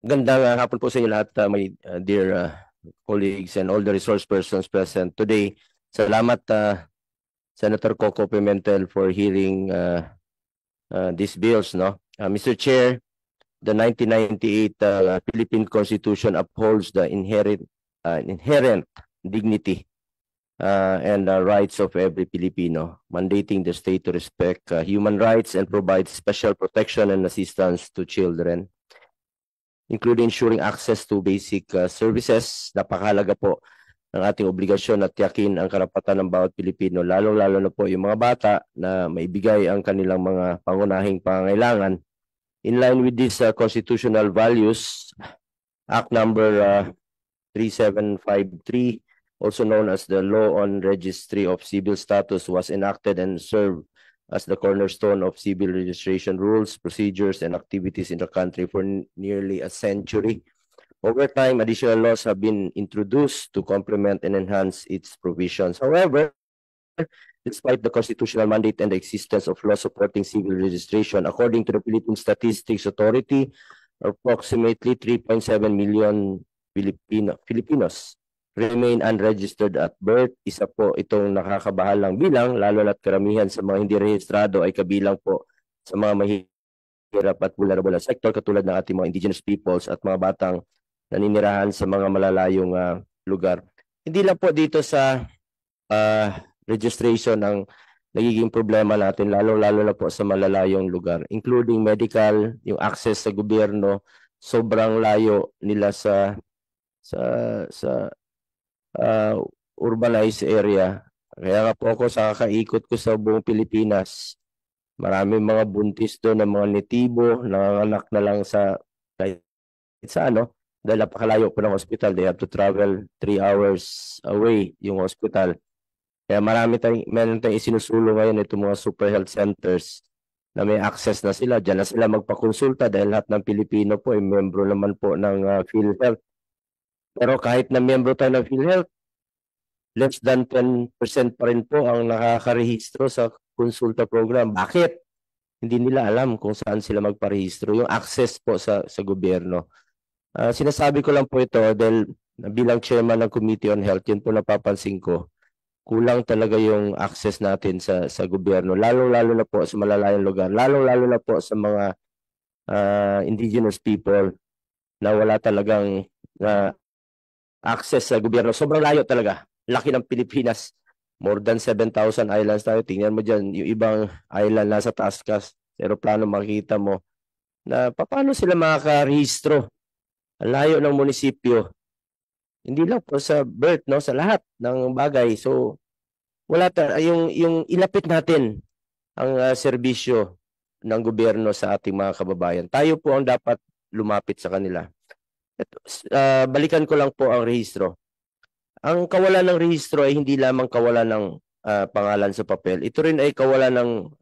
Gandang hapon po sa inyo lahat, my dear colleagues and all the resource persons present today. Salamat, Senator Coco Pimentel, for hearing these bills. No, Mr. Chair, the 1998 Philippine Constitution upholds the inherent dignity and rights of every Filipino, mandating the state to respect human rights and provide special protection and assistance to children, including ensuring access to basic services. Napakahalaga po ng ating obligasyon at tiyakin ang karapatan ng bawat Pilipino, lalong-lalo na po yung mga bata, na maibigay ang kanilang mga pangunahing pangangailangan. In line with these constitutional values, Act number 3753, also known as the Law on Registry of Civil Status, was enacted and served as the cornerstone of civil registration rules, procedures, and activities in the country for nearly a century. Over time, additional laws have been introduced to complement and enhance its provisions. However, despite the constitutional mandate and the existence of laws supporting civil registration, according to the Philippine Statistics Authority, approximately 3.7 million Filipinos remain unregistered at birth. Isa po itong nakakabahalang bilang, lalo na't karamihan sa mga hindi rehistrado ay kabilang po sa mga mahirap at vulnerable na sector, katulad ng ating mga indigenous peoples at mga batang naninirahan sa mga malalayong lugar. Hindi lang po dito sa registration ang nagiging problema natin, lalo-lalo na po sa malalayong lugar, including medical, yung access sa gobyerno, sobrang layo nila sa urbanized area. Kaya nga po ako sa kakaikot ko sa buong Pilipinas, maraming mga buntis doon ng mga netibo, nanganganak na lang sa kahit sa dahil napakalayo po ng hospital. They have to travel 3 hours away yung hospital. Kaya meron tayong isinusulong ngayon itong mga super health centers na may access na sila. Diyan na sila magpakonsulta dahil lahat ng Pilipino po ay membro naman po ng PhilHealth. Pero kahit na membro tayo ng PhilHealth, less than 10% pa rin po ang nakakarehistro sa konsulta program. Bakit? Hindi nila alam kung saan sila magparehistro. Yung access po sa gobyerno. Sinasabi ko lang po ito dahil bilang chairman ng Committee on Health, yun po napapansin ko, kulang talaga yung access natin sa gobyerno, lalo-lalo na po sa malalayong lugar, lalo-lalo na po sa mga indigenous people na wala talagang access sa gobyerno. Sobrang layo talaga. Laki ng Pilipinas. More than 7,000 islands tayo. Tingnan mo dyan, yung ibang island nasa taas ka, aeroplano, makikita mo na paano sila makakarehistro. Ang layo ng munisipyo. Hindi lang po sa birth, no, sa lahat ng bagay. So wala yung ilapit natin ang serbisyo ng gobyerno sa ating mga kababayan. Tayo po ang dapat lumapit sa kanila. Balikan ko lang po ang rehistro. Ang kawalan ng rehistro ay hindi lamang kawalan ng pangalan sa papel. Ito rin ay kawalan ng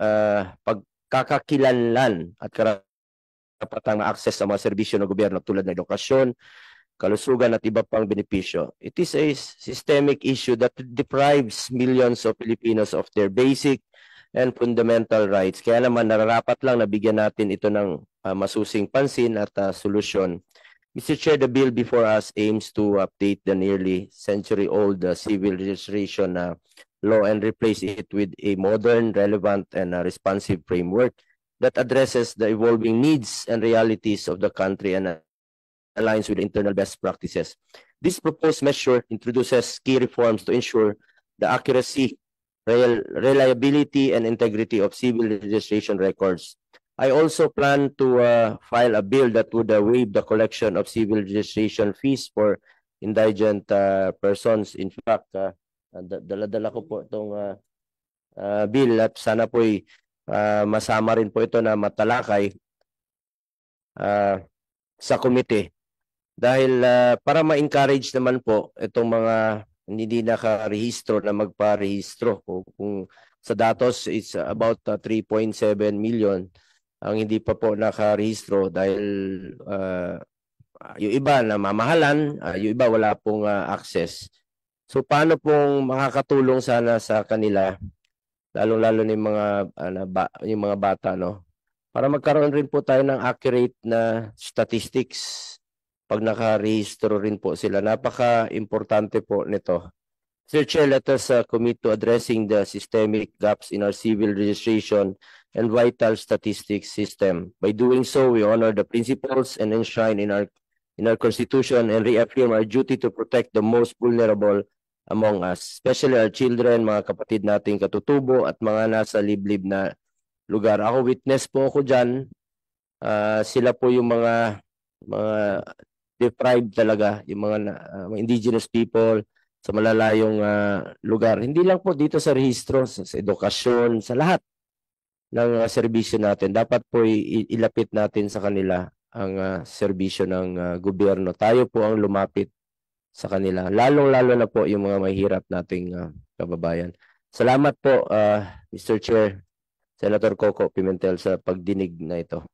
pagkakakilanlan at karapatang access sa mga serbisyo ng gobyerno tulad ng edukasyon, kalusugan at iba pang benepisyo. It is a systemic issue that deprives millions of Filipinos of their basic and fundamental rights. Kaya naman nararapat lang na bigyan natin ito ng masusing pansin at solusyon. Mr. Chair, the bill before us aims to update the nearly century-old civil registration law and replace it with a modern, relevant, and responsive framework that addresses the evolving needs and realities of the country and aligns with internal best practices. This proposed measure introduces key reforms to ensure the accuracy, reliability, and integrity of civil registration records. I also plan to file a bill that would waive the collection of civil registration fees for indigent persons. In fact, dala-dala ko po itong bill at sana po'y masama rin po ito na matalakay sa komite. Dahil para ma-encourage naman po itong mga hindi nakarehistro na magparehistro. Kung sa datos, it's about 3.7 million ang hindi pa po nakarehistro dahil yung iba namamahalan, yung iba wala pong access. So paano pong makakatulong sana sa kanila, lalong-lalo na yung mga bata, no? Para magkaroon rin po tayo ng accurate na statistics pag nakarehistro rin po sila. Napaka-importante po nito. Sir Chair, let us commit to addressing the systemic gaps in our civil registration and vital statistics system. By doing so, we honor the principles and enshrine in our Constitution and reaffirm our duty to protect the most vulnerable among us, especially our children, mga kapatid nating katutubo at mga nasa liblib na lugar. Ako witness po ako dyan. Sila po yung mga deprived talaga, yung mga indigenous people sa malalayong lugar. Hindi lang po dito sa rehistro, sa edukasyon, sa lahat ng serbisyo natin. Dapat po ilapit natin sa kanila ang serbisyo ng gobyerno. Tayo po ang lumapit sa kanila. Lalong-lalo na po yung mga mahirap nating kababayan. Salamat po, Mr. Chair, Senator Coco Pimentel, sa pagdinig na ito.